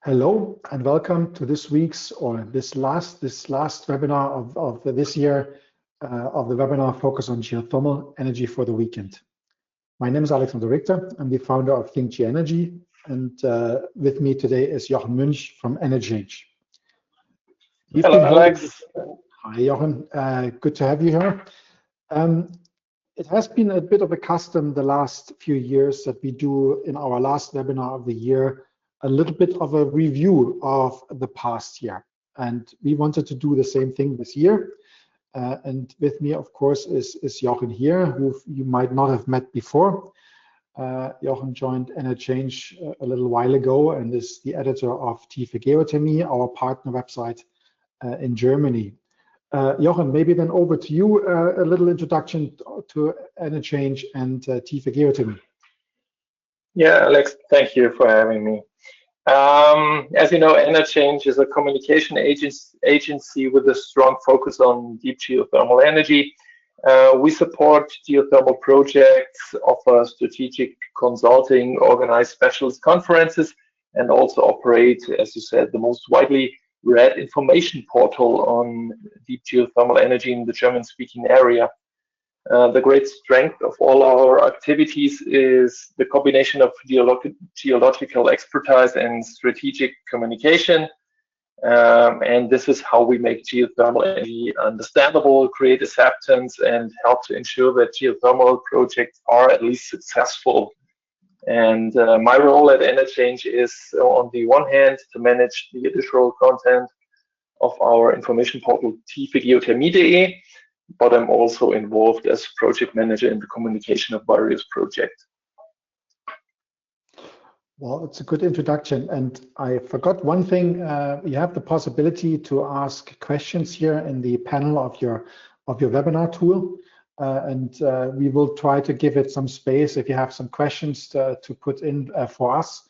Hello and welcome to this week's or this last webinar of this year of the webinar focus on geothermal energy for the weekend. My name is Alexander Richter. I'm the founder of ThinkGeoEnergy, and with me today is Jochen Münch from Enerchange. Hello, Alex. Hi, Jochen. Good to have you here. It has been a bit of a custom the last few years that we do in our last webinar of the year a little bit of a review of the past year. And we wanted to do the same thing this year. And with me, of course, is Jochen here, who you might not have met before. Jochen joined Enerchange a little while ago and is the editor of ThinkGeoEnergy, our partner website in Germany. Jochen, maybe then over to you, a little introduction to Enerchange and ThinkGeoEnergy. Yeah, Alex, thank you for having me. As you know, Enerchange is a communication agency with a strong focus on deep geothermal energy. We support geothermal projects, offer strategic consulting, organize specialist conferences, and also operate, as you said, the most widely read information portal on deep geothermal energy in the German-speaking area. The great strength of all our activities is the combination of geological expertise and strategic communication. And this is how we make geothermal energy understandable, create acceptance, and help to ensure that geothermal projects are at least successful. And my role at Enerchange is, on the one hand, to manage the additional content of our information portal ThinkGeoEnergy, but I'm also involved as project manager in the communication of various projects. Well, it's a good introduction, and I forgot one thing. You have the possibility to ask questions here in the panel of your webinar tool, and we will try to give it some space. If you have some questions to put in for us,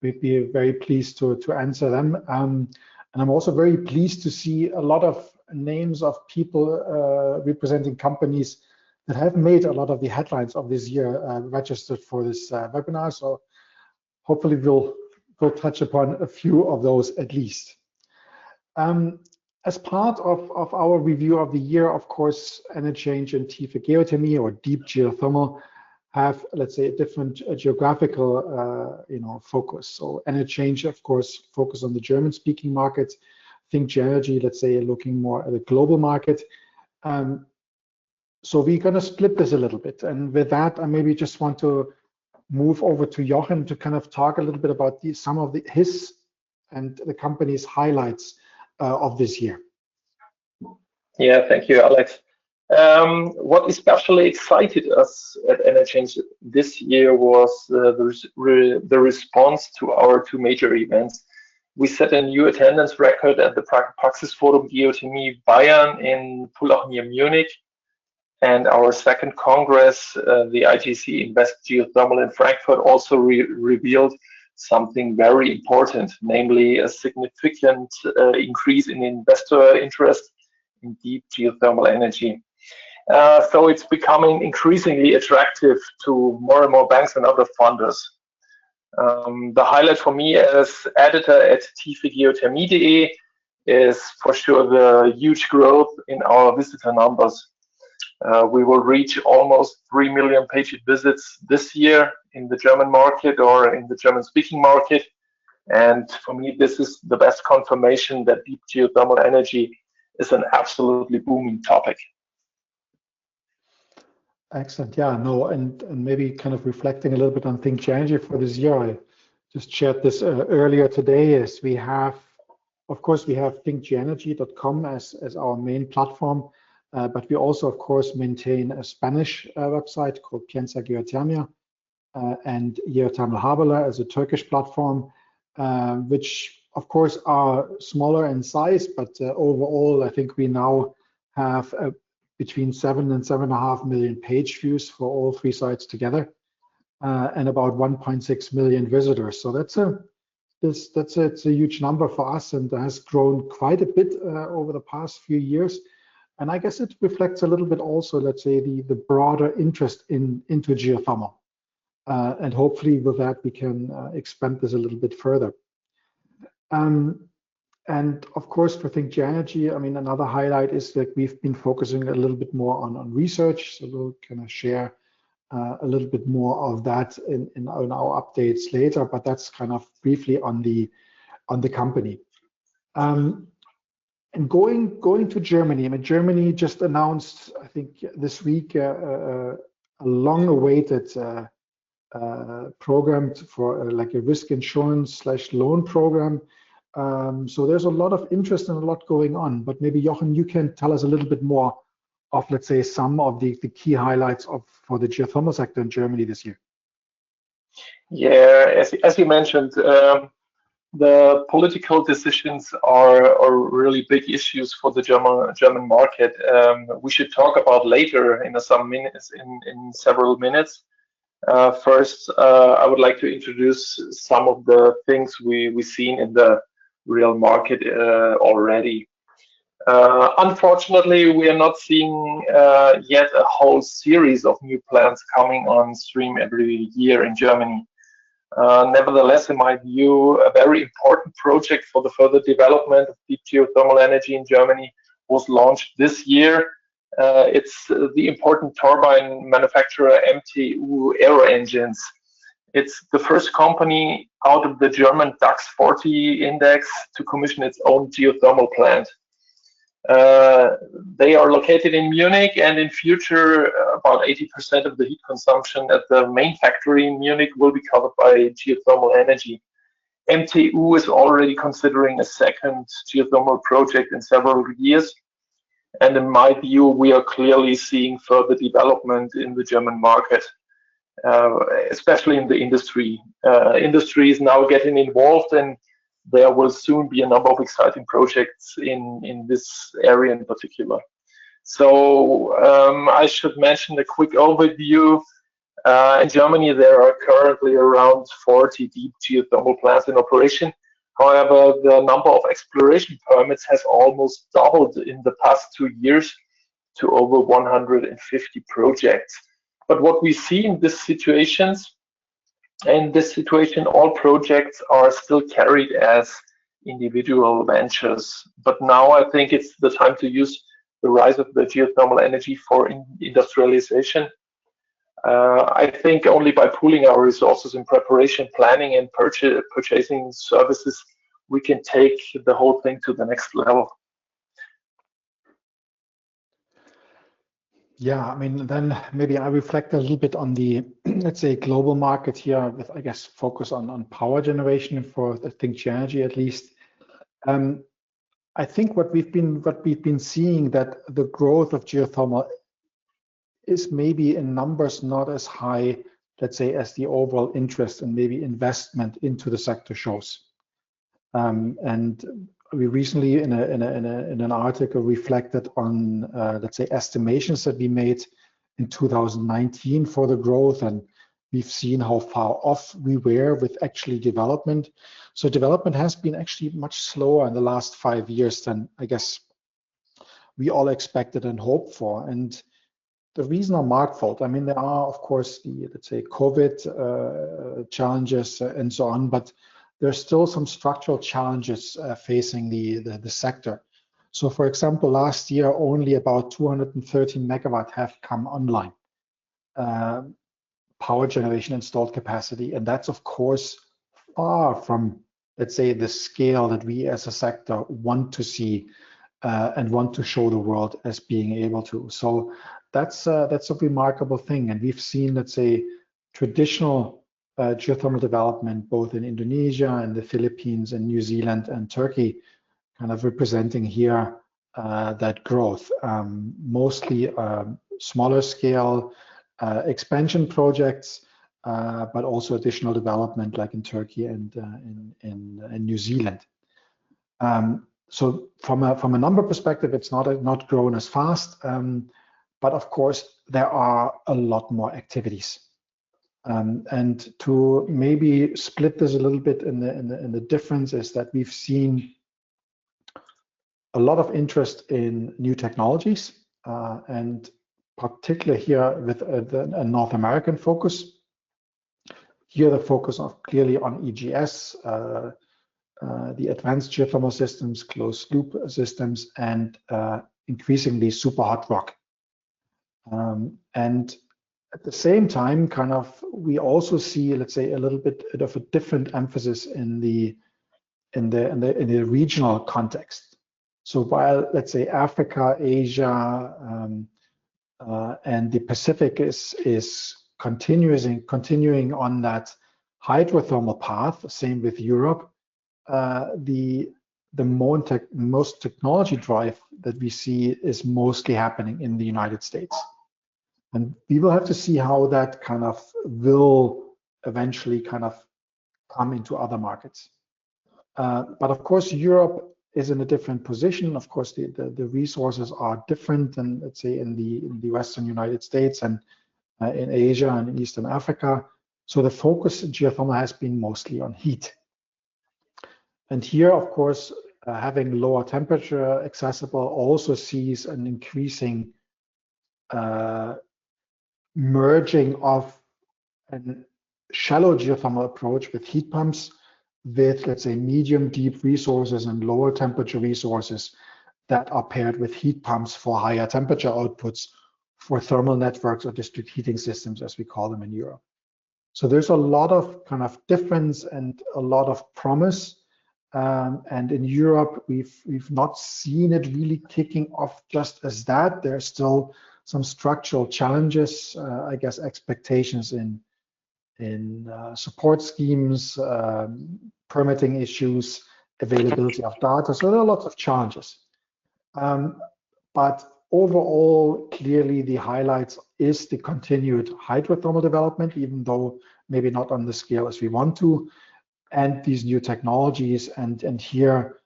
we'd be very pleased to answer them. And I'm also very pleased to see a lot of names of people representing companies that have made a lot of the headlines of this year registered for this webinar. So hopefully we'll touch upon a few of those at least. As part of our review of the year, of course, Enerchange and ThinkGeoEnergy, or deep geothermal, have, let's say, a different geographical focus. So Enerchange, of course, focus on the German-speaking market. ThinkGeoEnergy, let's say, looking more at the global market. So we're going to split this a little bit. And with that, I maybe just want to move over to Jochen to kind of talk a little bit about some of his and the company's highlights of this year. Yeah, thank you, Alex. What especially excited us at Enerchange this year was the response to our two major events. We set a new attendance record at the Praxisforum Geothermie Bayern in Pullach near Munich, and our second Congress, the IGC Invest Geothermal in Frankfurt, also revealed something very important, namely a significant increase in investor interest in deep geothermal energy. So it's becoming increasingly attractive to more and more banks and other funders. The highlight for me as editor at ThinkGeoEnergy is for sure the huge growth in our visitor numbers. We will reach almost 3 million page visits this year in the German market or in the German-speaking market. And for me, this is the best confirmation that deep geothermal energy is an absolutely booming topic. Excellent. Yeah, no, and maybe kind of reflecting a little bit on ThinkGeoEnergy for this year. I just shared this earlier today. As we have, of course, we have thinkgeoenergy.com as our main platform, but we also, of course, maintain a Spanish website called Piensa Geothermia and Geothermal Haberler as a Turkish platform, which, of course, are smaller in size, but overall, I think we now have between 7 and 7.5 million page views for all three sites together, and about 1.6 million visitors. So that's a huge number for us, and has grown quite a bit over the past few years. And I guess it reflects a little bit also, let's say, the broader interest into geothermal. And hopefully with that we can expand this a little bit further. And of course, for ThinkGeoEnergy, I mean, another highlight is that we've been focusing a little bit more on research. So we'll kind of share a little bit more of that in our updates later, but that's kind of briefly on the company. And going to Germany, I mean, Germany just announced, I think this week, a long-awaited program for like a risk insurance / loan program. So there's a lot of interest and a lot going on, but maybe Jochen, you can tell us a little bit more of, let's say, some of the key highlights for the geothermal sector in Germany this year. Yeah, as you mentioned, the political decisions are really big issues for the German market. We should talk about later in some minutes, in several minutes. First, I would like to introduce some of the things we've seen in the real market already. Unfortunately, we are not seeing yet a whole series of new plants coming on stream every year in Germany. Nevertheless, in my view, a very important project for the further development of deep geothermal energy in Germany was launched this year. It's the important turbine manufacturer MTU Aero Engines. It's the first company out of the German DAX 40 index to commission its own geothermal plant. They are located in Munich, and in future, about 80% of the heat consumption at the main factory in Munich will be covered by geothermal energy. MTU is already considering a second geothermal project in several years, and in my view, we are clearly seeing further development in the German market, especially in the industry. Industry is now getting involved, and there will soon be a number of exciting projects in this area in particular. So I should mention a quick overview. In Germany, there are currently around 40 deep geothermal plants in operation. However, the number of exploration permits has almost doubled in the past 2 years to over 150 projects. But what we see in this situation, all projects are still carried as individual ventures. But now I think it's the time to use the rise of the geothermal energy for industrialization. I think only by pooling our resources in preparation, planning, and purchasing services, we can take the whole thing to the next level. Yeah, I mean, then maybe I reflect a little bit on the, let's say, global market here with, I guess, focus on power generation for the ThinkGeoEnergy at least. I think what we've been seeing, that the growth of geothermal is maybe in numbers not as high, let's say, as the overall interest and maybe investment into the sector shows. And we recently in an article reflected on let's say estimations that we made in 2019 for the growth, and we've seen how far off we were with actually development. So development has been actually much slower in the last 5 years than I guess we all expected and hoped for. And the reason are manifold. I mean, there are of course the, let's say, COVID challenges and so on, but there's still some structural challenges facing the sector. So for example, last year, only about 213 megawatt have come online, power generation installed capacity. And that's of course far from, let's say, the scale that we as a sector want to see and want to show the world as being able to. So that's a remarkable thing. And we've seen, let's say, traditional geothermal development both in Indonesia and the Philippines and New Zealand and Turkey kind of representing here that growth, mostly smaller scale expansion projects, but also additional development like in Turkey and in New Zealand. So from a number perspective, it's not grown as fast, but of course there are a lot more activities. And to maybe split this a little bit in the difference is that we've seen a lot of interest in new technologies, and particularly here with a North American focus. Here the focus of clearly on EGS, the advanced geothermal systems, closed loop systems, and increasingly super hot rock. And at the same time, kind of, we also see, let's say, a little bit of a different emphasis in the regional context. So while, let's say, Africa, Asia, and the Pacific is continuing on that hydrothermal path, same with Europe, the most technology drive that we see is mostly happening in the United States. And we will have to see how that kind of will eventually kind of come into other markets. But of course, Europe is in a different position. Of course, the resources are different than, let's say, in the Western United States and in Asia and in Eastern Africa. So the focus in geothermal has been mostly on heat. And here, of course, having lower temperature accessible also sees an increasing merging of a shallow geothermal approach with heat pumps with, let's say, medium deep resources and lower temperature resources that are paired with heat pumps for higher temperature outputs for thermal networks or district heating systems, as we call them in Europe. So there's a lot of kind of difference and a lot of promise. And in Europe, we've not seen it really kicking off just as that. There's still some structural challenges, I guess, expectations in support schemes, permitting issues, availability of data. So there are lots of challenges. But overall, clearly the highlights is the continued hydrothermal development, even though maybe not on the scale as we want to, and these new technologies. And here,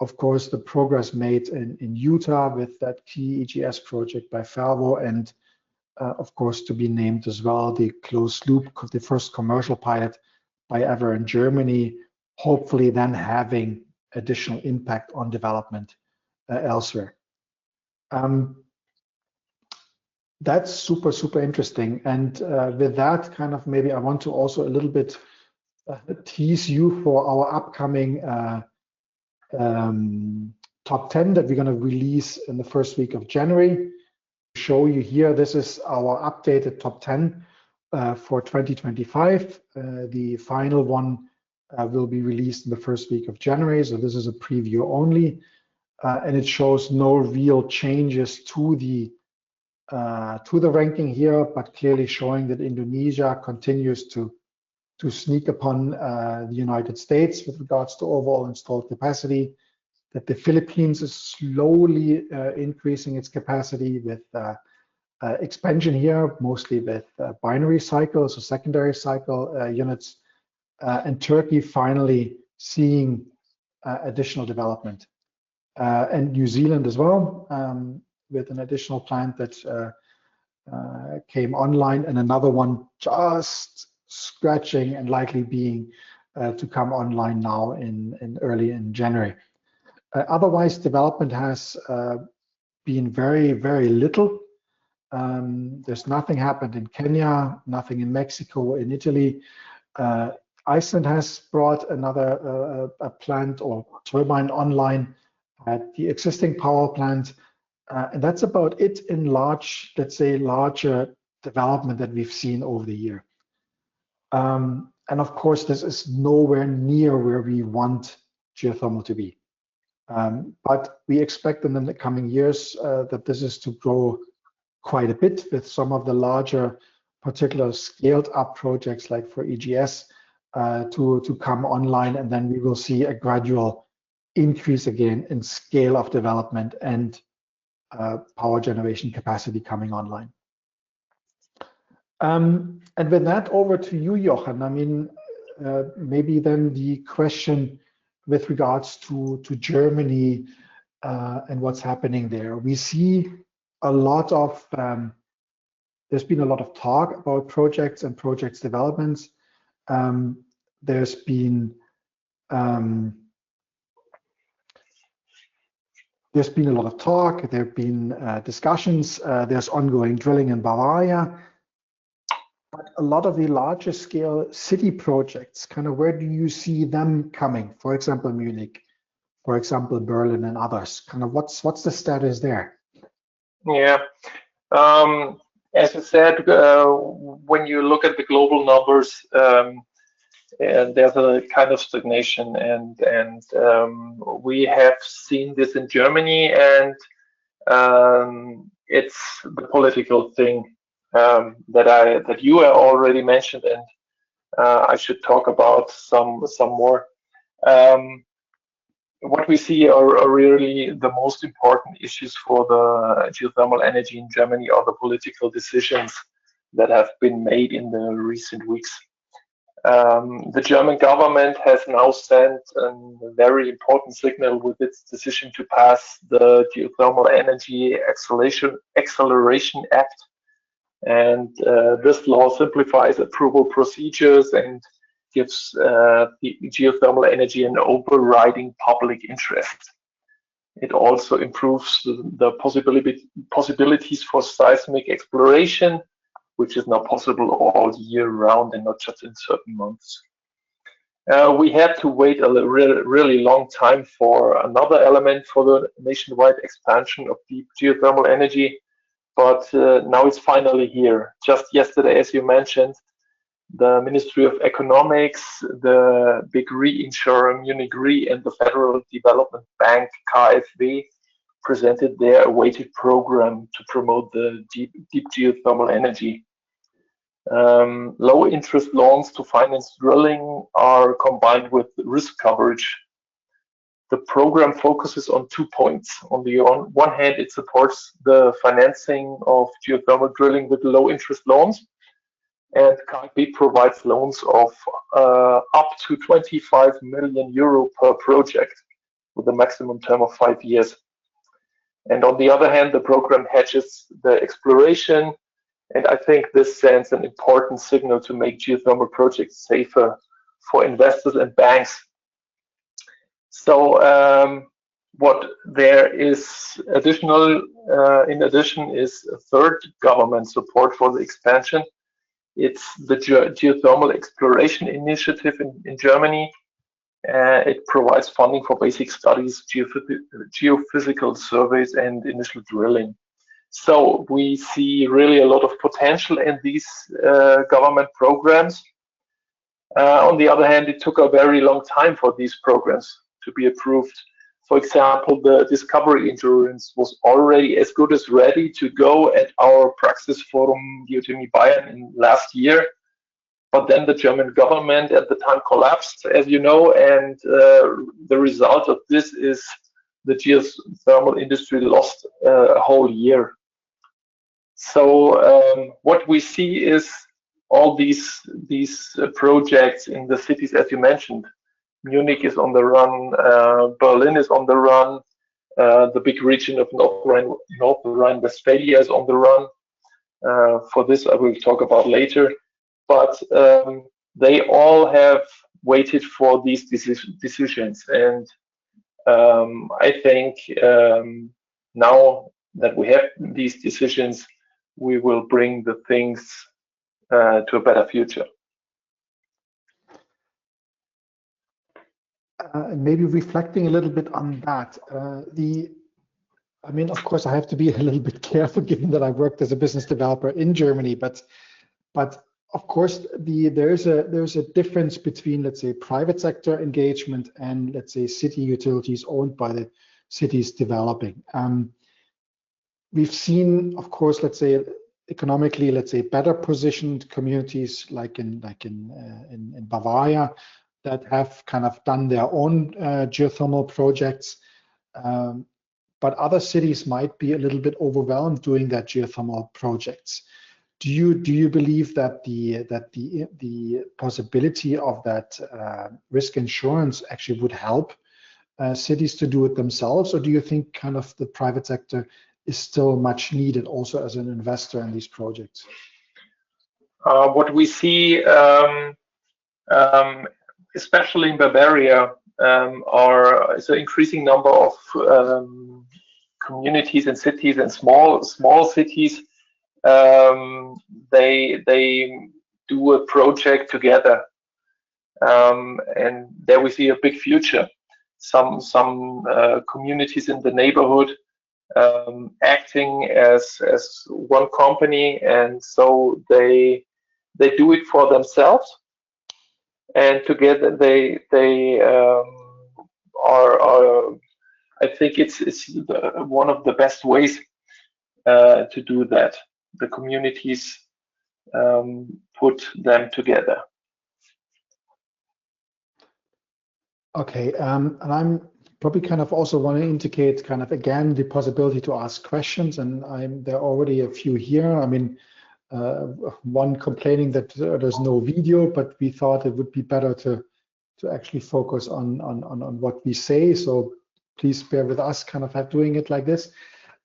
of course, the progress made in Utah with that key EGS project by Fervo, and of course, to be named as well, the closed loop, the first commercial pilot by ever in Germany, hopefully then having additional impact on development elsewhere. That's super, super interesting. And with that, kind of maybe I want to also a little bit tease you for our upcoming top 10 that we're going to release in the first week of January. Show you here, this is our updated top 10 for 2025. The final one will be released in the first week of January, so this is a preview only, and it shows no real changes to the ranking here, but clearly showing that Indonesia continues to sneak upon the United States with regards to overall installed capacity, that the Philippines is slowly increasing its capacity with expansion here, mostly with binary cycles or secondary cycle units, and Turkey finally seeing additional development. And New Zealand as well, with an additional plant that came online, and another one just scratching and likely being to come online now in early in January. Otherwise, development has been very, very little. There's nothing happened in Kenya, nothing in Mexico, in Italy. Iceland has brought another a plant or turbine online at the existing power plant. And that's about it in large, let's say, larger development that we've seen over the year. And of course, this is nowhere near where we want geothermal to be. But we expect in the coming years that this is to grow quite a bit with some of the larger, particular scaled up projects like for EGS to come online, and then we will see a gradual increase again in scale of development and power generation capacity coming online. And with that, over to you, Jochen. I mean, maybe then the question with regards to Germany and what's happening there. We see a lot of, there's been a lot of talk about projects and projects developments. There's been a lot of talk, there have been discussions, there's ongoing drilling in Bavaria. but a lot of the larger scale city projects, kind of where do you see them coming? For example, Munich, for example, Berlin and others. Kind of what's the status there? Yeah. As I said, when you look at the global numbers, and there's a kind of stagnation, and we have seen this in Germany, and it's the political thing that you already mentioned, and I should talk about some more. What we see are really the most important issues for the geothermal energy in Germany are the political decisions that have been made in the recent weeks. The German government has now sent a very important signal with its decision to pass the Geothermal Energy Acceleration Act. And this law simplifies approval procedures and gives the geothermal energy an overriding public interest. It also improves the possibilities for seismic exploration, which is now possible all year round and not just in certain months. We had to wait a really long time for another element for the nationwide expansion of deep geothermal energy, but now it's finally here. Just yesterday, as you mentioned, the Ministry of Economics, the big reinsurer Munich Re, and the Federal Development Bank KfW presented their awaited program to promote the deep geothermal energy. Low interest loans to finance drilling are combined with risk coverage. The program focuses on 2 points. On the one hand, it supports the financing of geothermal drilling with low interest loans, and KfW provides loans of up to 25 million euro per project with a maximum term of 5 years. And on the other hand, the program hedges the exploration, and I think this sends an important signal to make geothermal projects safer for investors and banks. So what there is additional, in addition, is a third government support for the expansion. It's the Geothermal Exploration Initiative in Germany. It provides funding for basic studies, geophysical surveys, and initial drilling. So we see really a lot of potential in these government programs. On the other hand, it took a very long time for these programs to be approved. For example, the discovery insurance was already as good as ready to go at our Praxisforum Geothermie Bayern in last year. But then the German government at the time collapsed, as you know, and the result of this is the geothermal industry lost a whole year. So what we see is all these projects in the cities, as you mentioned. Munich is on the run, Berlin is on the run, the big region of North Rhine-Westphalia is on the run. For this, I will talk about later. But they all have waited for these decisions, and I think now that we have these decisions, we will bring the things to a better future. Maybe reflecting a little bit on that, I mean, of course, I have to be a little bit careful given that I worked as a business developer in Germany, but of course, there's a difference between, let's say, private sector engagement and, let's say, city utilities owned by the cities developing. We've seen, of course, let's say, economically, let's say, better positioned communities like in Bavaria that have kind of done their own geothermal projects. But other cities might be a little bit overwhelmed doing that geothermal projects. Do you believe that the possibility of that risk insurance actually would help cities to do it themselves, or do you think kind of the private sector is still much needed also as an investor in these projects? What we see, especially in Bavaria, is an increasing number of communities and cities and small cities. They do a project together, and there we see a big future. Some communities in the neighborhood acting as one company, and so they do it for themselves, and together they are I think it's one of the best ways to do that. The communities put them together. Okay, and I'm probably kind of also want to indicate kind of again the possibility to ask questions, and there are already a few here. I mean, one complaining that there's no video, but we thought it would be better to actually focus on what we say. So please bear with us kind of doing it like this.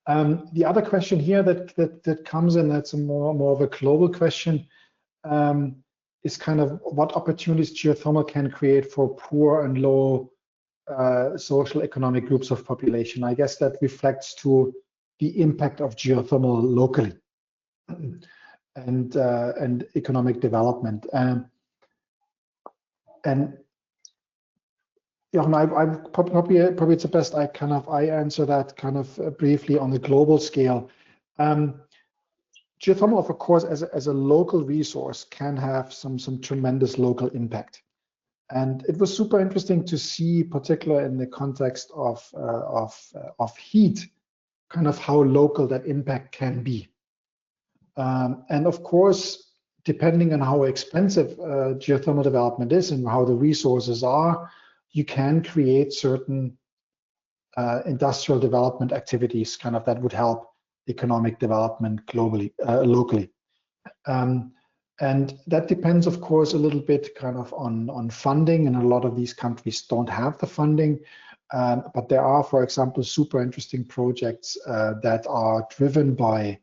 The other question here that comes in, that's a more of a global question, is kind of what opportunities geothermal can create for poor and low social economic groups of population. I guess that reflects to the impact of geothermal locally and economic development. And Jochen, I probably it's the best I answer that kind of briefly on the global scale. Geothermal, of course, as a local resource, can have some tremendous local impact, and it was super interesting to see, particularly in the context of heat, kind of how local that impact can be. And of course, depending on how expensive geothermal development is and how the resources are, you can create certain industrial development activities kind of that would help economic development globally, locally. And that depends, of course, a little bit kind of on funding, and a lot of these countries don't have the funding. But there are, for example, super interesting projects that are driven by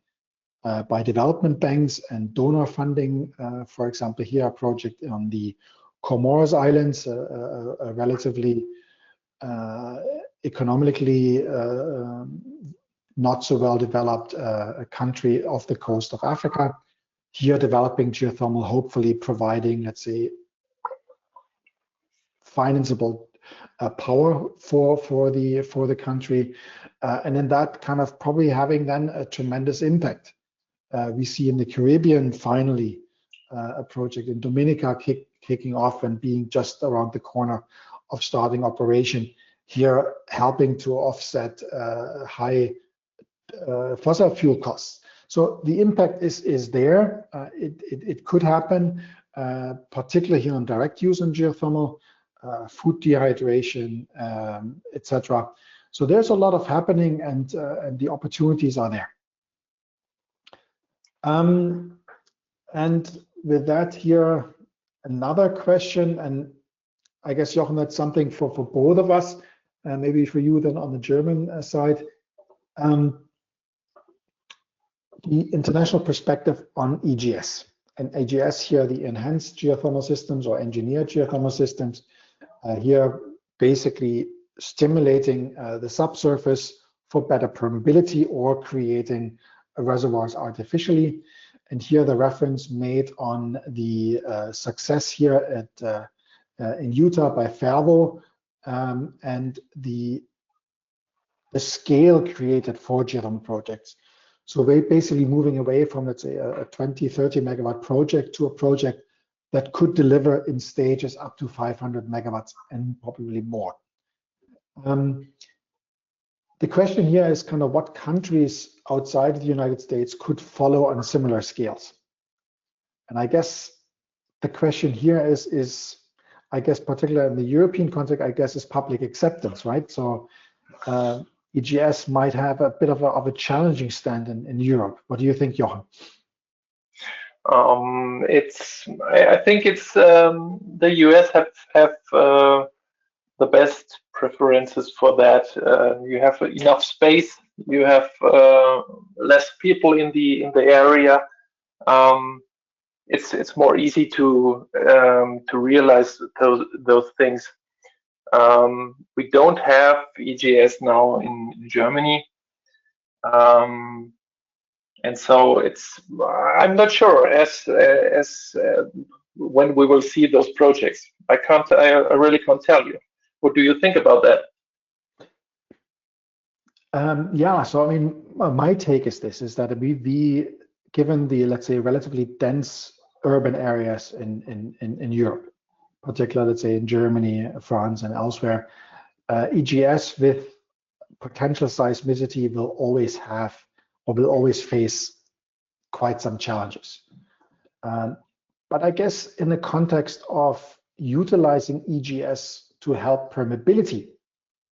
development banks and donor funding. For example, here a project on the Comoros Islands, a relatively economically not so well developed country off the coast of Africa. Here developing geothermal, hopefully providing, let's say, financeable power for the country, and then that kind of probably having then a tremendous impact. We see in the Caribbean finally a project in Dominica kicking off and being just around the corner of starting operation. Here helping to offset high fossil fuel costs. So the impact is there. It could happen, particularly here on direct use in geothermal, food dehydration, etc. So there's a lot of happening, and the opportunities are there. And with that here, another question, and I guess, Jochen, that's something for both of us, and maybe for you then on the German side. The international perspective on EGS. And EGS here, the enhanced geothermal systems or engineered geothermal systems, here basically stimulating the subsurface for better permeability or creating reservoirs artificially. And here the reference made on the success here in Utah by Fervo, and the scale created for geothermal projects. So we're basically moving away from, let's say, a 20, 30 megawatt project to a project that could deliver in stages up to 500 megawatts and probably more. The question here is kind of what countries outside the United States could follow on similar scales. And I guess the question here is I guess particularly in the European context, I guess is public acceptance, right? So EGS might have a bit of a challenging stand in Europe. What do you think, Jochen? I think it's the US have the best preferences for that. You have enough space. You have less people in the area. It's more easy to realize those things. We don't have EGS now in Germany, And so I'm not sure as when we will see those projects. I really can't tell you. What do you think about that? Yeah, so I mean, my take is this: is that we given the, let's say, relatively dense urban areas in Europe, particularly, let's say, in Germany, France, and elsewhere, EGS with potential seismicity will always have, or will always face, quite some challenges. But I guess in the context of utilizing EGS to help permeability,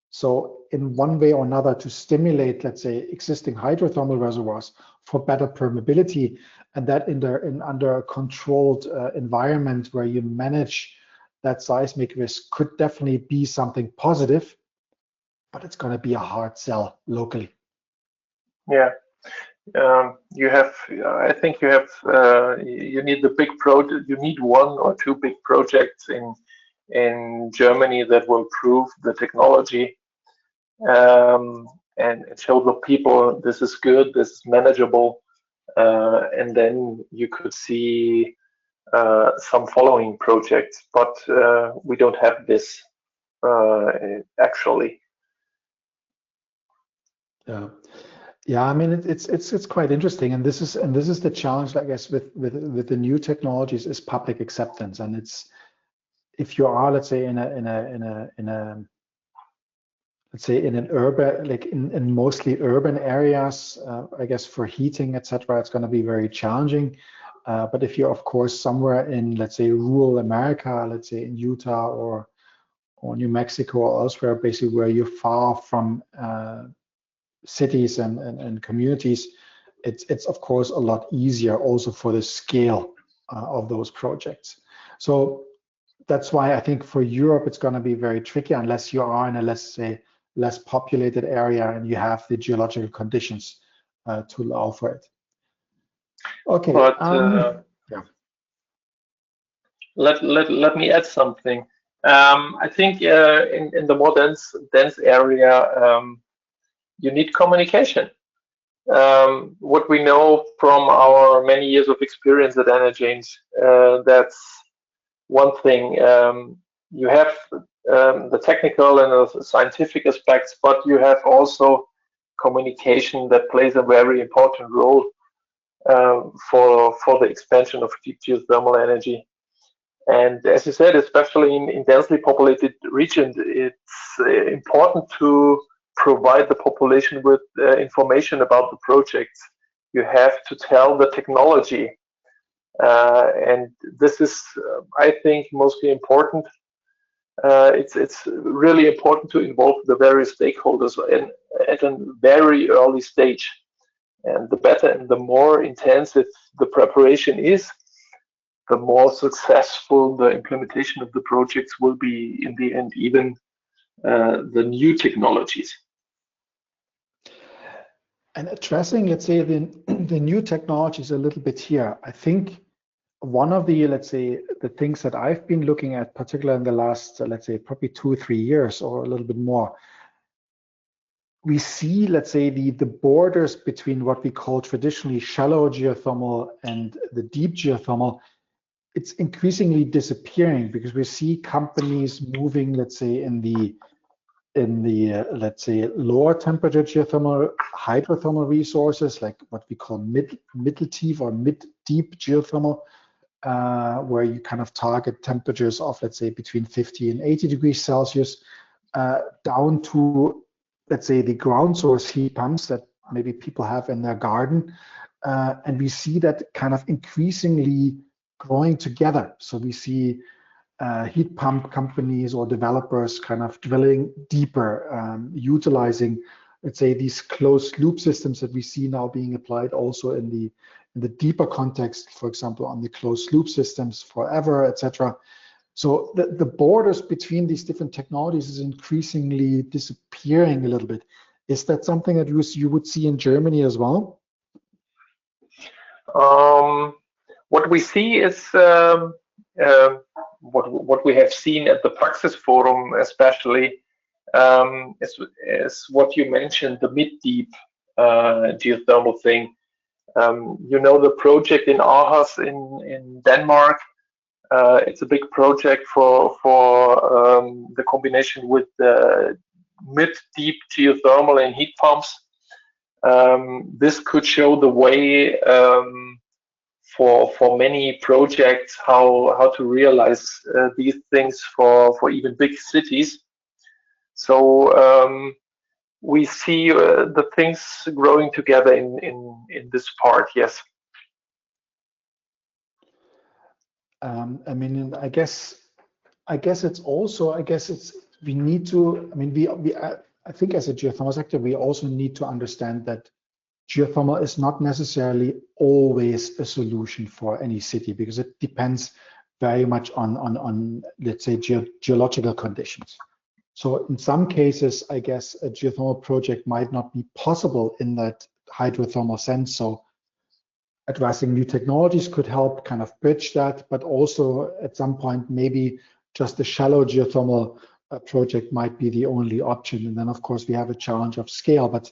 so in one way or another to stimulate, let's say, existing hydrothermal reservoirs for better permeability, and that under a controlled environment where you manage that seismic risk, could definitely be something positive, but it's going to be a hard sell locally. Yeah. You have, I think you have, you need the big project. You need one or two big projects in Germany that will prove the technology and show the people this is good, this is manageable, and then you could see some following projects. But we don't have this actually. Yeah. Yeah, I mean it's quite interesting, and this is the challenge, I guess, with the new technologies, is public acceptance. And it's, if you are, let's say, in a let's say in an urban, like in mostly urban areas, I guess for heating, etc., it's going to be very challenging. But if you're, of course, somewhere in, let's say, rural America, let's say in Utah or New Mexico or elsewhere, basically where you're far from cities and communities, it's of course a lot easier also for the scale of those projects. So that's why I think for Europe it's going to be very tricky unless you are in a, let's say, less populated area and you have the geological conditions to allow for it. Okay. But yeah. Let me add something. I think in the more dense area, you need communication. What we know from our many years of experience at Enerchange, that's one thing. You have the technical and the scientific aspects, but you have also communication that plays a very important role for the expansion of deep geothermal energy. And as you said, especially in densely populated regions, it's important to provide the population with information about the projects. You have to tell the technology. And this is, I think, mostly important. It's really important to involve the various stakeholders at a very early stage. And the better and the more intensive the preparation is, the more successful the implementation of the projects will be in the end, even the new technologies. And addressing, let's say, the new technologies a little bit here, I think one of the, let's say, the things that I've been looking at, particularly in the last, let's say, probably 2 or 3 years or a little bit more, we see, let's say, the borders between what we call traditionally shallow geothermal and the deep geothermal, it's increasingly disappearing, because we see companies moving, let's say, in the let's say, lower temperature geothermal, hydrothermal resources, like what we call middle deep or mid-deep geothermal, where you kind of target temperatures of, let's say, between 50 and 80 degrees Celsius, down to, let's say, the ground source heat pumps that maybe people have in their garden. And we see that kind of increasingly growing together. So we see heat pump companies or developers kind of drilling deeper, utilizing, let's say, these closed loop systems that we see now being applied also in the deeper context, for example, on the closed loop systems forever, etc. So the borders between these different technologies is increasingly disappearing a little bit. Is that something that you would see in Germany as well? What we see is what we have seen at the Praxis Forum, especially, is what you mentioned, the mid-deep geothermal thing. You know the project in Aarhus in Denmark. It's a big project for the combination with the mid-deep geothermal and heat pumps. This could show the way for many projects how to realize these things for even big cities. So we see the things growing together in this part. Yes. I mean, I guess it's also, we need to, I mean, I think as a geothermal sector, we also need to understand that geothermal is not necessarily always a solution for any city, because it depends very much on let's say, geological conditions. So in some cases, I guess a geothermal project might not be possible in that hydrothermal sense. So addressing new technologies could help kind of bridge that, but also at some point, maybe just a shallow geothermal project might be the only option. And then of course we have a challenge of scale, but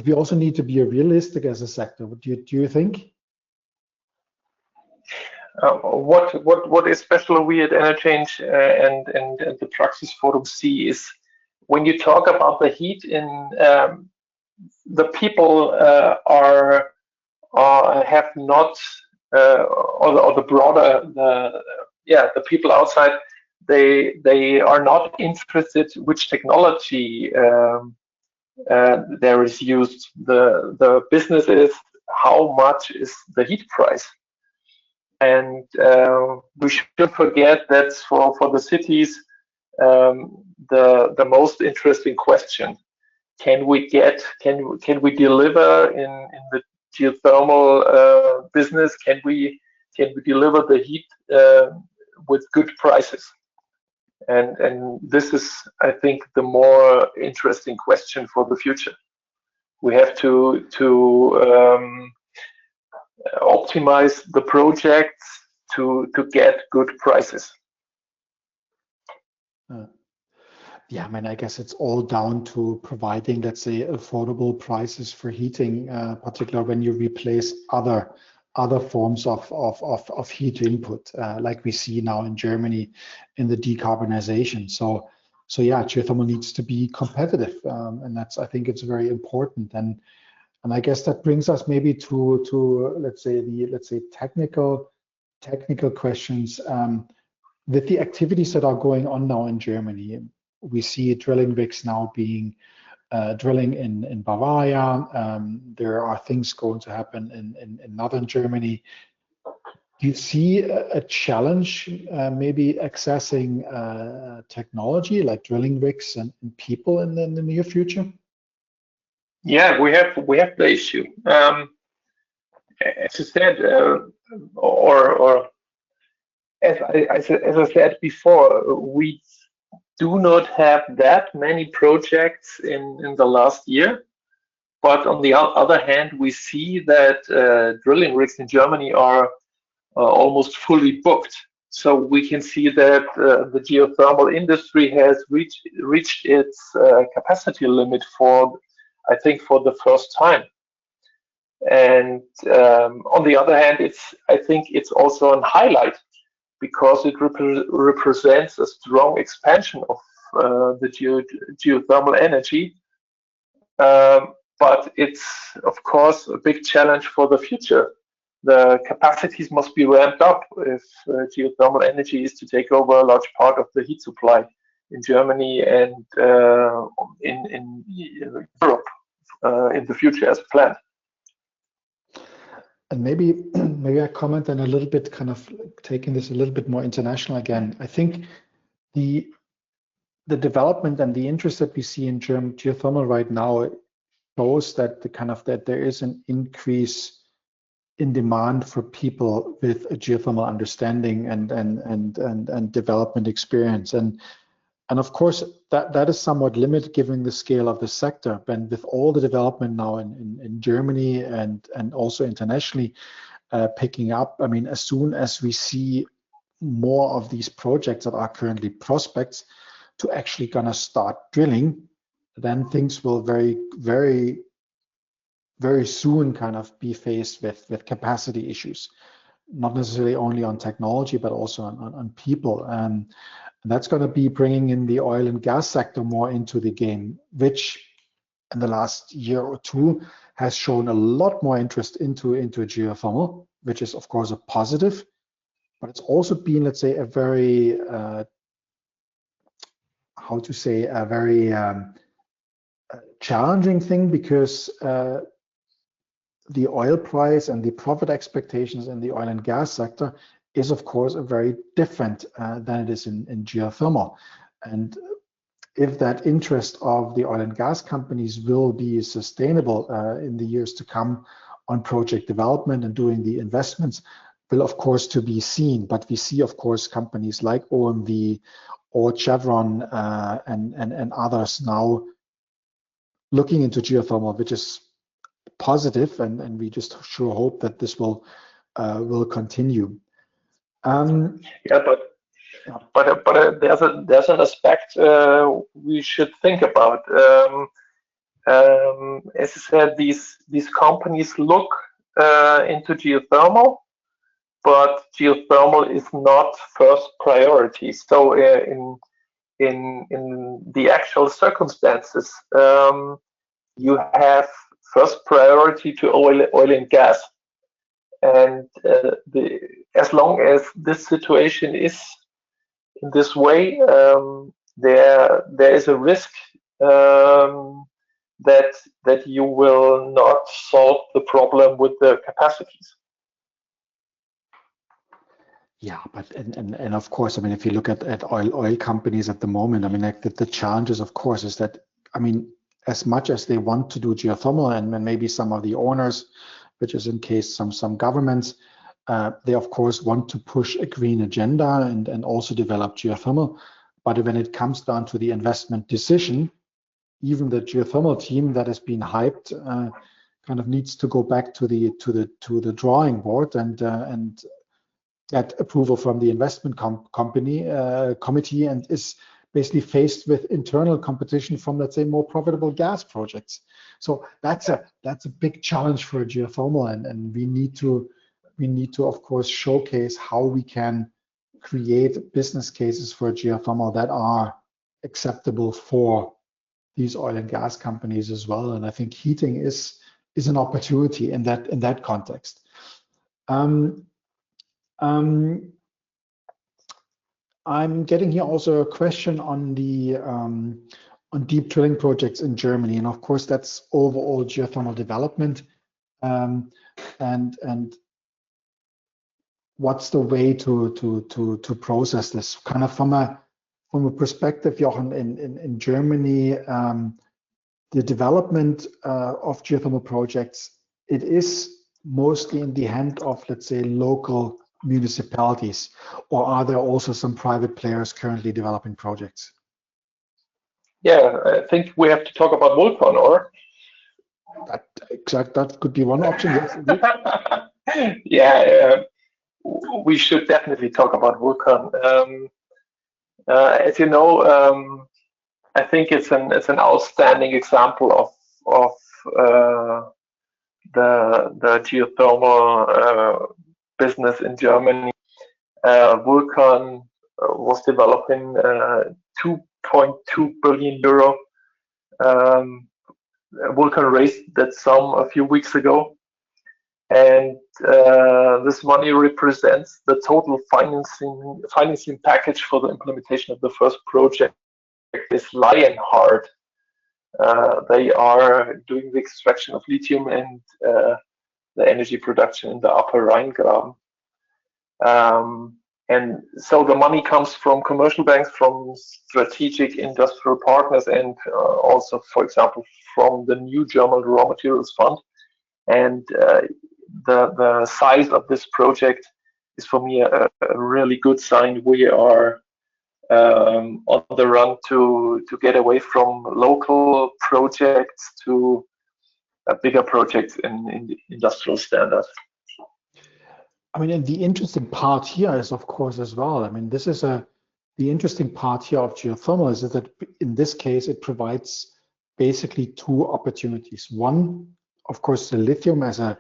we also need to be realistic as a sector. Do you think? What especially we at Enerchange and the Praxis Forum see is when you talk about the heat in the people have not or the broader the people outside, they are not interested which technology there is used. The business is how much is the heat price. And we shouldn't forget that for the cities, the most interesting question: can we deliver in the geothermal business? Can we deliver the heat with good prices? And this is, I think, the more interesting question for the future. We have to optimize the projects to get good prices. Yeah, I mean, I guess it's all down to providing, let's say, affordable prices for heating, particularly when you replace other forms of heat input, like we see now in Germany in the decarbonization. So yeah, geothermal needs to be competitive, and that's, I think it's very important. And I guess that brings us maybe to let's say technical questions. With the activities that are going on now in Germany, we see drilling rigs now being drilling in Bavaria. There are things going to happen in northern Germany. Do you see a challenge maybe accessing technology like drilling rigs and people in the near future? Yeah, we have the issue. As I said, or as I said before, we do not have that many projects in the last year. But on the other hand, we see that drilling rigs in Germany are almost fully booked. So we can see that the geothermal industry has reached its capacity limit for, I think, for the first time. And on the other hand, I think it's also a highlight because it represents a strong expansion of the geothermal energy. But it's, of course, a big challenge for the future. The capacities must be ramped up if geothermal energy is to take over a large part of the heat supply in Germany and in Europe in the future as planned. And maybe I comment on a little bit, kind of taking this a little bit more international again. I think the development and the interest that we see in German geothermal right now shows that that there is an increase in demand for people with a geothermal understanding and development experience. And of course, that is somewhat limited given the scale of the sector. But with all the development now in Germany and also internationally picking up, I mean, as soon as we see more of these projects that are currently prospects to actually gonna start drilling, then things will very, very very soon kind of be faced with capacity issues, not necessarily only on technology, but also on people. And that's going to be bringing in the oil and gas sector more into the game, which in the last year or two has shown a lot more interest into geothermal, which is of course a positive, but it's also been, let's say, a very, how to say, a very challenging thing, because the oil price and the profit expectations in the oil and gas sector is of course a very different than it is in geothermal. And if that interest of the oil and gas companies will be sustainable in the years to come on project development and doing the investments, will of course to be seen. But we see of course companies like OMV or Chevron and others now looking into geothermal, which is positive, and we just sure hope that this will continue. Yeah, but there's an aspect we should think about. As I said, these companies look into geothermal, but geothermal is not first priority. So in the actual circumstances, you have first priority to oil and gas, and as long as this situation is in this way, there is a risk that you will not solve the problem with the capacities. Yeah, but and of course, I mean, if you look at oil companies at the moment, I mean, like the challenges, of course, is that, I mean, as much as they want to do geothermal, and maybe some of the owners, which is in case some governments, they of course want to push a green agenda and also develop geothermal. But when it comes down to the investment decision, even the geothermal team that has been hyped kind of needs to go back to the drawing board and get approval from the investment committee, and is basically faced with internal competition from, let's say, more profitable gas projects. So that's a big challenge for geothermal, and we need to of course showcase how we can create business cases for geothermal that are acceptable for these oil and gas companies as well. And I think heating is an opportunity in that context. I'm getting here also a question on the on deep drilling projects in Germany, and of course that's overall geothermal development, and what's the way to process this kind of from a perspective, Jochen, in Germany, the development of geothermal projects, it is mostly in the hand of, let's say, local municipalities, or are there also some private players currently developing projects? Yeah, I think we have to talk about Vulcan, or? That could be one option, yes. Yeah, we should definitely talk about Vulcan. As you know, I think it's an outstanding example of the geothermal business in Germany. Vulcan was developing 2.2 billion euro. Vulcan raised that sum a few weeks ago, and this money represents the total financing package for the implementation of the first project. Is Lionheart. They are doing the extraction of lithium and the energy production in the Upper Rhine-Graben. And so the money comes from commercial banks, from strategic industrial partners, and also, for example, from the new German Raw Materials Fund. And the size of this project is, for me, a really good sign. We are on the run to get away from local projects to bigger projects in the industrial standard. I mean, and the interesting part here is, of course, as well, I mean, this is the interesting part here of geothermal is that in this case, it provides basically two opportunities. One, of course, the lithium as a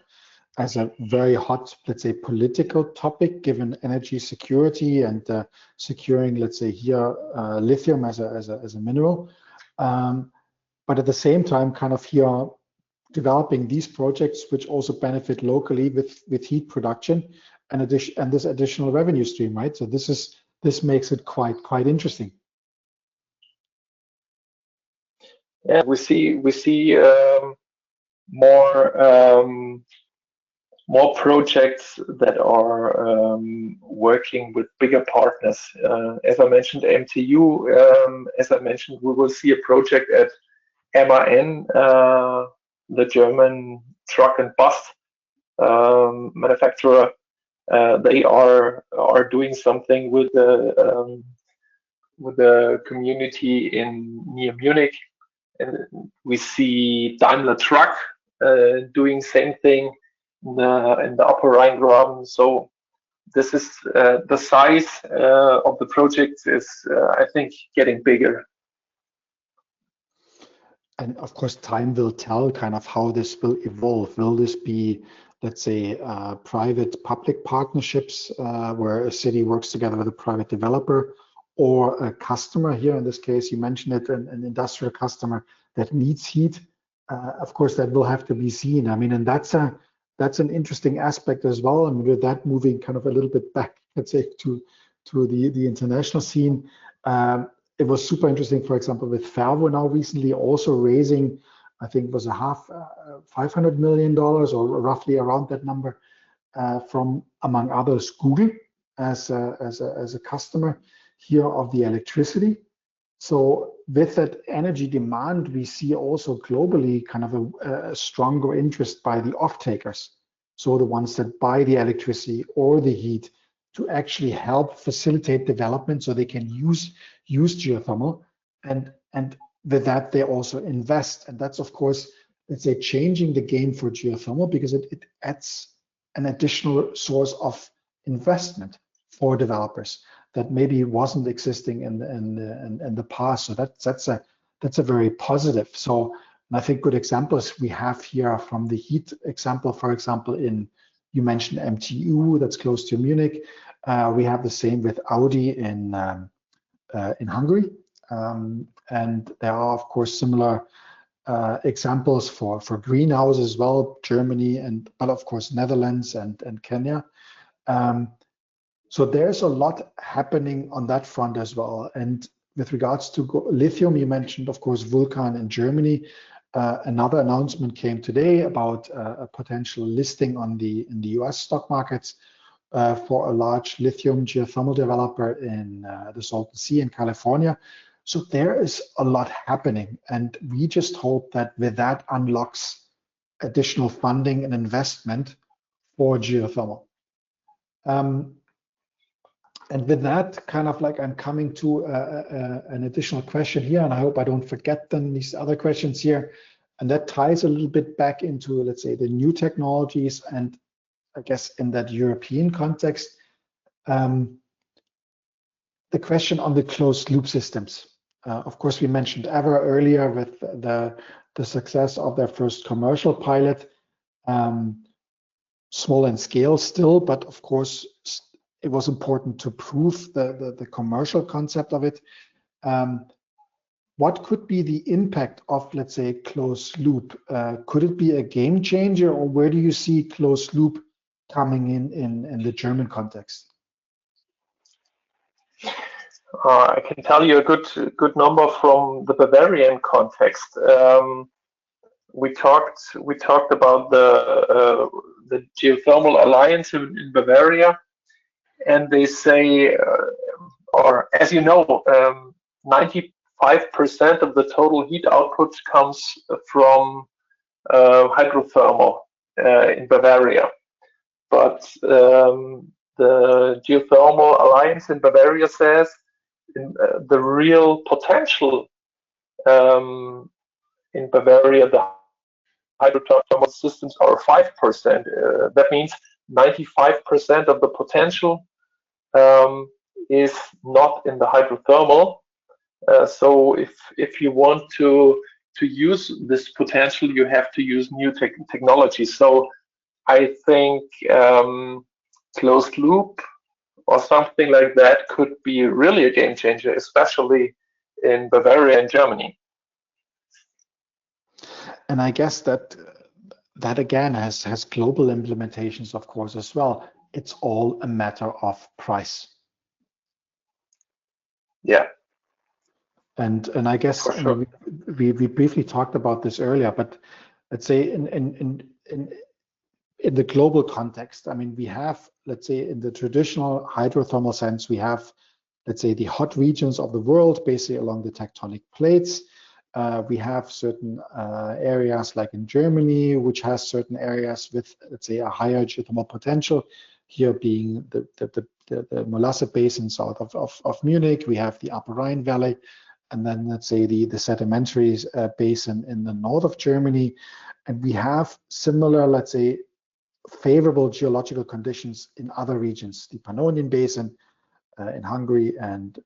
very hot, let's say, political topic, given energy security and securing, let's say, here lithium as a mineral. But at the same time, kind of here developing these projects, which also benefit locally with heat production and this additional revenue stream, right? So this makes it quite interesting. Yeah, we see more projects that are working with bigger partners. As I mentioned, MTU. As I mentioned, we will see a project at MAN, the German truck and bus manufacturer. They are doing something with the community near Munich, and we see Daimler Truck doing same thing in the Upper Rhine-Graben. So this is the size of the project is I think getting bigger. And of course, time will tell kind of how this will evolve. Will this be, let's say, private-public partnerships where a city works together with a private developer, or a customer here? In this case, you mentioned it, an industrial customer that needs heat. Of course, that will have to be seen. I mean, and that's an interesting aspect as well. And with that moving kind of a little bit back, let's say, to the international scene. It was super interesting, for example, with Fervo now recently also raising, I think it was $500 million or roughly around that number from, among others, Google as a customer here of the electricity. So with that energy demand, we see also globally kind of a stronger interest by the off-takers. So the ones that buy the electricity or the heat to actually help facilitate development so they can use geothermal, and with that they also invest. And that's, of course, let's say, changing the game for geothermal, because it adds an additional source of investment for developers that maybe wasn't existing in the past. So that's a very positive. So, and I think good examples we have here from the heat example, for example, you mentioned MTU, that's close to Munich. We have the same with Audi in Hungary, and there are, of course, similar examples for greenhouses as well, Germany, but of course Netherlands and Kenya. So there's a lot happening on that front as well. And with regards to lithium, you mentioned, of course, Vulcan in Germany. Another announcement came today about a potential listing in the US stock markets for a large lithium geothermal developer in the Salton Sea in California. So there is a lot happening, and we just hope that with that unlocks additional funding and investment for geothermal. And with that, kind of like, I'm coming to an additional question here, and I hope I don't forget then these other questions here. And that ties a little bit back into, let's say, the new technologies, and I guess in that European context, the question on the closed loop systems. Of course, we mentioned Ever earlier with the success of their first commercial pilot, small in scale still, but of course, it was important to prove the commercial concept of it. What could be the impact of, let's say, closed loop? Could it be a game changer, or where do you see closed loop coming in the German context? I can tell you a good number from the Bavarian context. We talked about the Geothermal Alliance in Bavaria, and they say, or as you know, 95% of the total heat output comes from hydrothermal in Bavaria. But the Geothermal Alliance in Bavaria says the real potential in Bavaria, the hydrothermal systems are 5%. That means 95% of the potential is not in the hydrothermal. So if you want to to use this potential, you have to use new technology. So I think closed loop or something like that could be really a game changer, especially in Bavaria and Germany. And I guess that again has global implications, of course, as well. It's all a matter of price. Yeah. And I guess for sure. we briefly talked about this earlier, but let's say in the global context, I mean, we have, let's say, in the traditional hydrothermal sense, we have, let's say, the hot regions of the world, basically along the tectonic plates. We have certain areas like in Germany, which has certain areas with, let's say, a higher geothermal potential. Here being the Molasse Basin south of Munich. We have the Upper Rhine Valley, and then let's say the sedimentary basin in the north of Germany. And we have similar, let's say, favorable geological conditions in other regions, the Pannonian Basin in Hungary and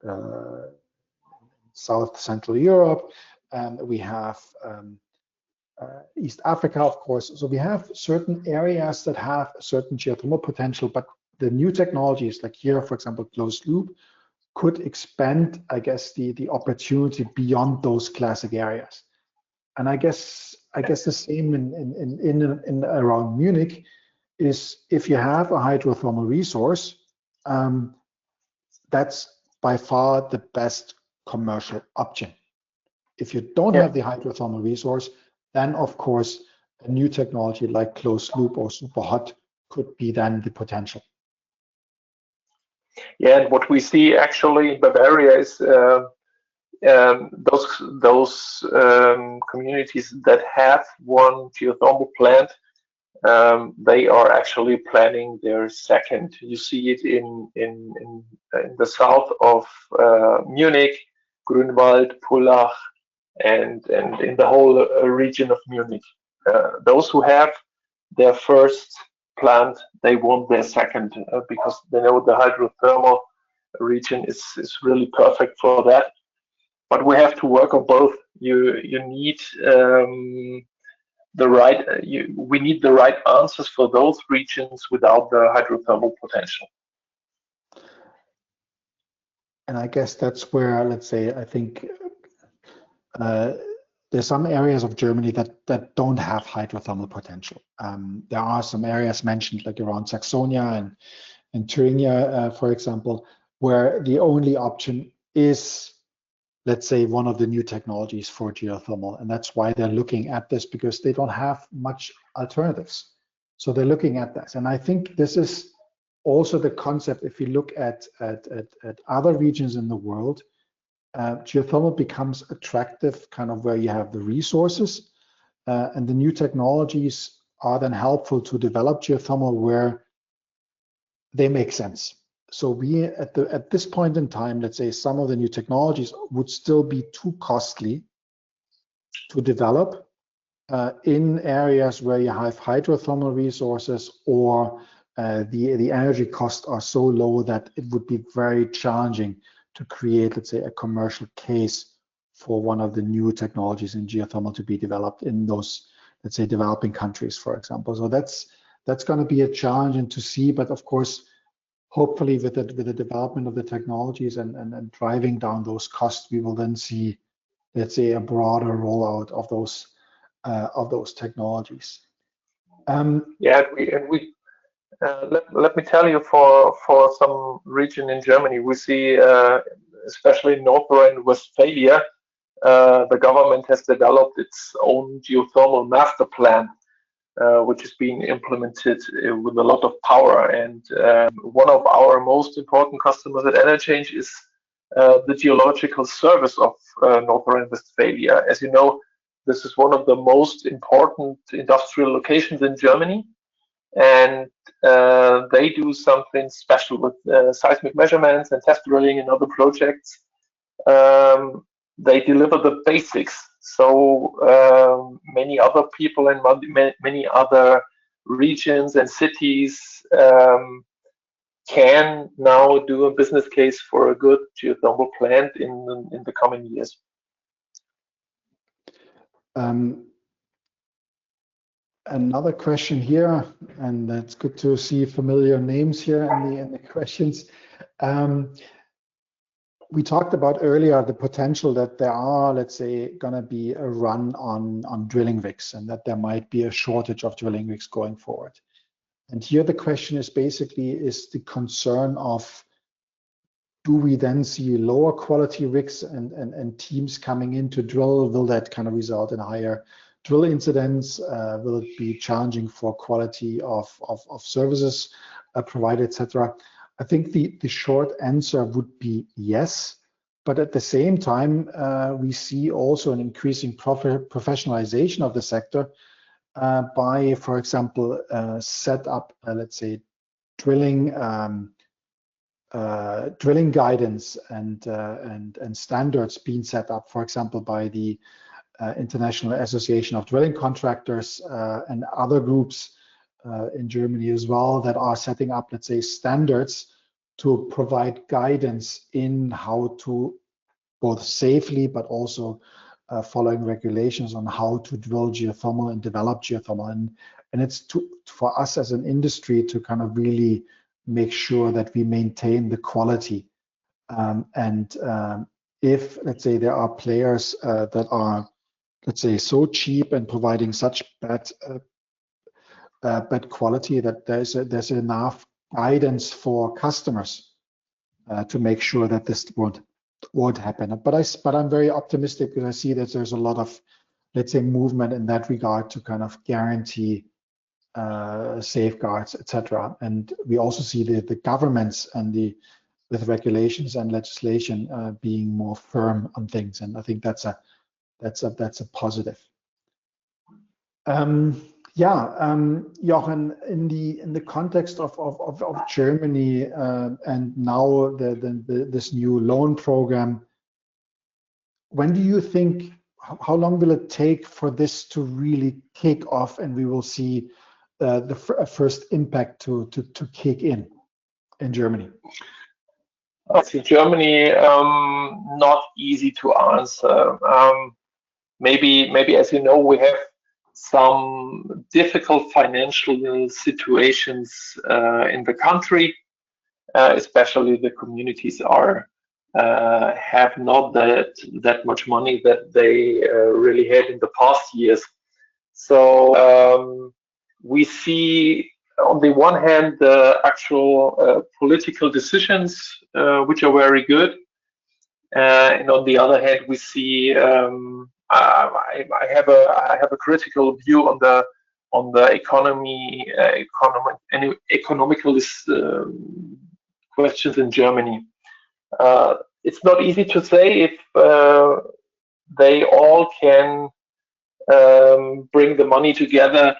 South Central Europe. We have East Africa, of course. So we have certain areas that have a certain geothermal potential, but the new technologies, like here, for example, closed loop, could expand, I guess, the opportunity beyond those classic areas. And I guess the same in around Munich is if you have a hydrothermal resource, that's by far the best commercial option. If you don't have the hydrothermal resource, then of course a new technology like closed loop or super hot could be then the potential. Yeah, and what we see actually in Bavaria is those communities that have one geothermal plant, they are actually planning their second. You see it in the south of Munich, Grünwald, Pullach, and in the whole region of Munich. Those who have their first plant, they want their second because they know the hydrothermal region is really perfect for that. But we have to work on both. You need we need the right answers for those regions without the hydrothermal potential. And I guess that's where, let's say, I think there's some areas of Germany that don't have hydrothermal potential. There are some areas mentioned, like around Saxonia and Thuringia, for example, where the only option is, let's say, one of the new technologies for geothermal. And that's why they're looking at this, because they don't have much alternatives. So they're looking at this. And I think this is also the concept. If you look at other regions in the world, geothermal becomes attractive kind of where you have the resources, and the new technologies are then helpful to develop geothermal where they make sense. So we at this point in time, let's say some of the new technologies would still be too costly to develop in areas where you have hydrothermal resources, or the energy costs are so low that it would be very challenging to create, let's say, a commercial case for one of the new technologies in geothermal to be developed in those, let's say, developing countries, for example. So that's going to be a challenge and to see, but of course, hopefully with the development of the technologies and driving down those costs, we will then see, let's say, a broader rollout of those technologies. Yeah, let me tell you, for some region in Germany, we see, especially in North Rhine-Westphalia, the government has developed its own geothermal master plan, which is being implemented with a lot of power. And one of our most important customers at Enerchange is the Geological Service of North Rhine-Westphalia. As you know, this is one of the most important industrial locations in Germany. And they do something special with seismic measurements and test drilling and other projects. They deliver the basics. So many other people in many other regions and cities can now do a business case for a good geothermal plant in the coming years. Another question here, and it's good to see familiar names here in the questions. We talked about earlier the potential that there are, let's say, going to be a run on drilling rigs, and that there might be a shortage of drilling rigs going forward. And here the question is basically, is the concern of, do we then see lower quality rigs and teams coming in to drill? Will that kind of result in higher drill incidents? Will it be challenging for quality of services provided, etc.? I think the short answer would be yes, but at the same time, we see also an increasing professionalization of the sector by, for example, set up, let's say, drilling guidance and standards being set up, for example, by the International Association of Drilling Contractors and other groups in Germany as well, that are setting up, let's say, standards to provide guidance in how to both safely, but also following regulations on how to drill geothermal and develop geothermal. And it's for us as an industry to kind of really make sure that we maintain the quality. If, let's say, there are players that are, let's say, so cheap and providing such bad quality, that there's enough guidance for customers to make sure that this won't happen. But I'm very optimistic, because I see that there's a lot of, let's say, movement in that regard to kind of guarantee safeguards, etc. And we also see the governments and with regulations and legislation being more firm on things, and I think that's a positive. Jochen, in the context of Germany and now this new loan program, when do you think, how long will it take for this to really kick off and we will see the first impact to kick in Germany? In Germany, not easy to answer. Maybe as you know, we have some difficult financial situations in the country, especially the communities have not that much money that they really had in the past years. So we see, on the one hand, the actual political decisions, which are very good, and on the other hand, we see I have a critical view on the economical questions in Germany. It's not easy to say if they all can bring the money together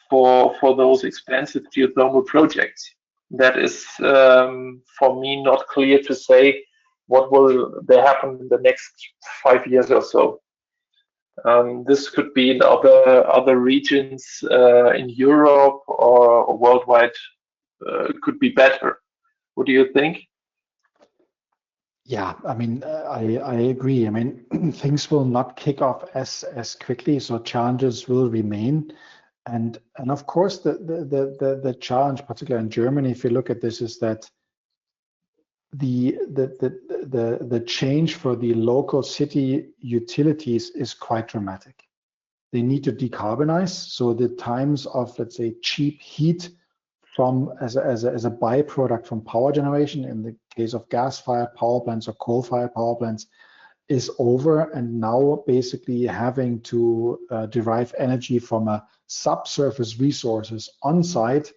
for those expensive geothermal projects. That is, for me, not clear to say what will happen in the next 5 years or so. This could be in other regions in Europe or worldwide. Could be better. What do you think? Yeah, I mean, I agree. I mean, things will not kick off as quickly, so challenges will remain. And of course, the challenge, particularly in Germany, if you look at this, is that the change for the local city utilities is quite dramatic. They need to decarbonize, so the times of, let's say, cheap heat from as a byproduct from power generation, in the case of gas-fired power plants or coal-fired power plants, is over, and now basically having to derive energy from a subsurface resources on site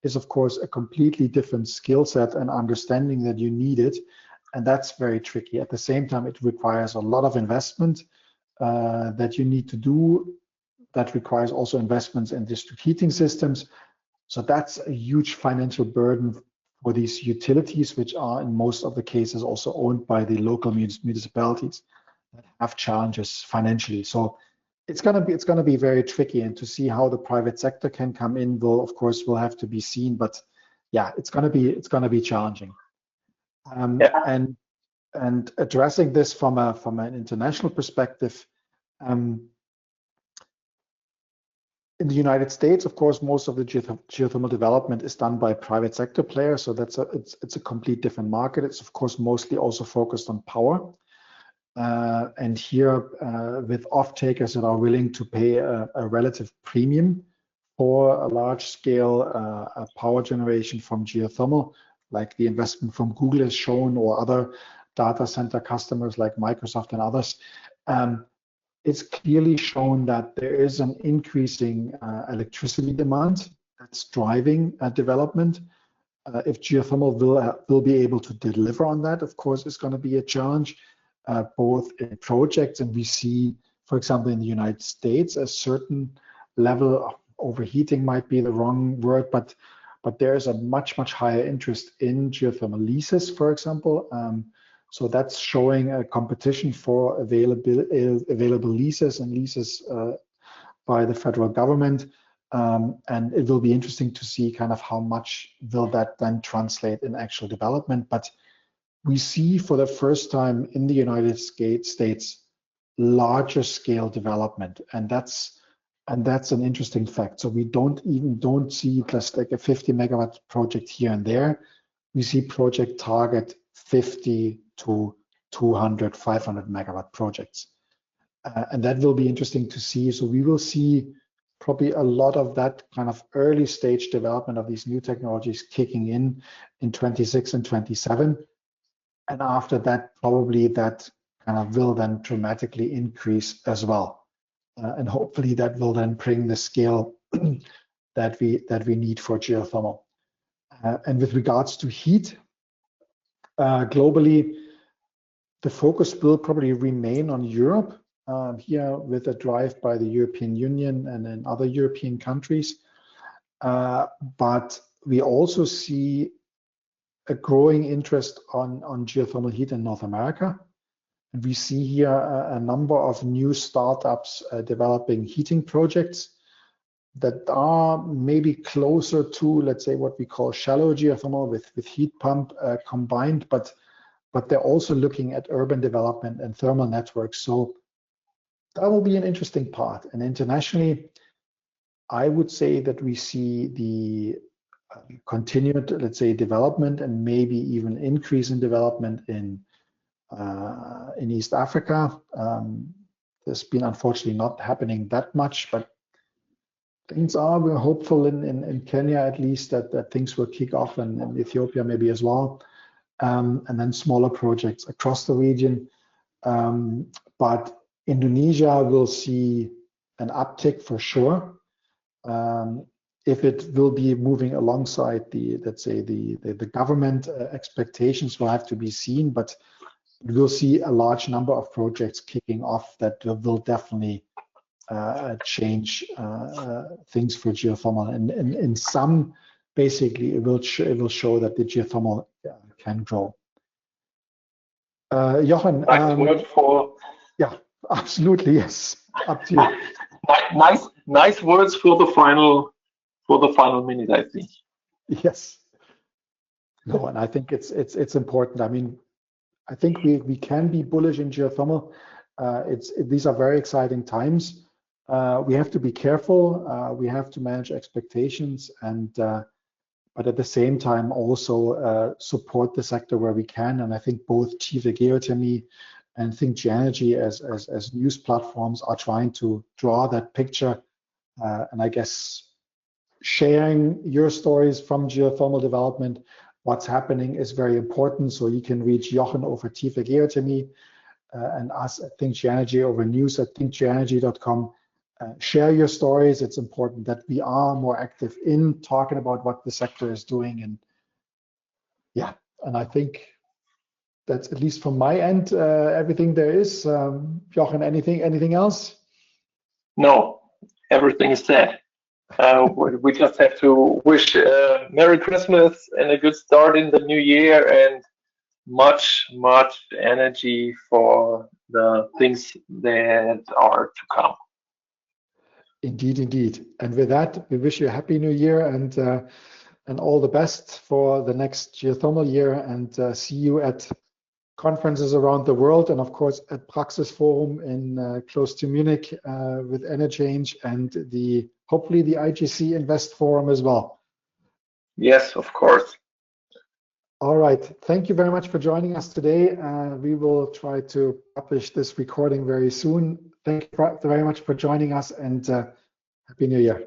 is, of course, a completely different skill set and understanding that you need it, and that's very tricky. At the same time, it requires a lot of investment that you need to do. That requires also investments in district heating systems. So that's a huge financial burden for these utilities, which are in most of the cases also owned by the local municipalities that have challenges financially. So it's gonna be very tricky, and to see how the private sector can come in will have to be seen. But yeah, it's gonna be challenging. And addressing this from an international perspective, In the United States, of course, most of the geothermal development is done by private sector players, so it's a complete different market. It's of course mostly also focused on power, and here with off-takers that are willing to pay a relative premium for a large-scale power generation from geothermal, like the investment from Google has shown, or other data center customers like Microsoft and others. It's clearly shown that there is an increasing electricity demand that's driving development. If geothermal will be able to deliver on that, of course, it's going to be a challenge, both in projects, and we see, for example, in the United States, a certain level of overheating might be the wrong word, but there's a much higher interest in geothermal leases, for example. So that's showing a competition for available leases and leases by the federal government. And it will be interesting to see kind of how much will that then translate in actual development. But we see for the first time in the United States larger scale development, and that's an interesting fact. So we don't see just like a 50 megawatt project here and there. We see project target 50 to 200, 500 megawatt projects. And that will be interesting to see. So we will see probably a lot of that kind of early stage development of these new technologies kicking in 26 and 27. And after that, probably that kind of will then dramatically increase as well. And hopefully that will then bring the scale that we need for geothermal. And with regards to heat, globally, the focus will probably remain on Europe, here with a drive by the European Union and in other European countries. But we also see a growing interest on geothermal heat in North America. And we see here a number of new startups developing heating projects that are maybe closer to, let's say, what we call shallow geothermal with heat pump combined, but they're also looking at urban development and thermal networks. So that will be an interesting part. And internationally, I would say that we see the continued, let's say, development and maybe even increase in development in East Africa. There's been unfortunately not happening that much, but we're hopeful in Kenya at least that things will kick off, and in Ethiopia maybe as well. And then smaller projects across the region. But Indonesia will see an uptick for sure. If it will be moving alongside let's say the government expectations will have to be seen, but we'll see a large number of projects kicking off that will definitely change things for geothermal. And in some, basically, it will show that the geothermal can grow. Jochen, nice word for. Yeah, absolutely, yes. Up to you. Nice words for the final minute, I think. Yes. No, and I think it's important. I mean, I think we can be bullish in geothermal. These are very exciting times. We have to be careful. We have to manage expectations, and but at the same time also support the sector where we can. And I think both ThinkGeoEnergy and ThinkGeoEnergy as news platforms are trying to draw that picture. And I guess sharing your stories from geothermal development, what's happening, is very important. So you can reach Jochen over ThinkGeoEnergy and us at ThinkGeoEnergy over news@thinkgeoenergy.com. Share your stories. It's important that we are more active in talking about what the sector is doing. And yeah, and I think that's, at least from my end, everything there is. Jochen, anything else? No, everything is said. We just have to wish Merry Christmas and a good start in the new year, and much energy for the things that are to come. Indeed. And with that, we wish you a happy new year and all the best for the next geothermal year, and see you at conferences around the world, and of course at Praxis Forum in close to Munich with Enerchange, and the hopefully the IGC Invest Forum as well. Yes, of course. All right. Thank you very much for joining us today. We will try to publish this recording very soon. Thank you very much for joining us, and Happy New Year.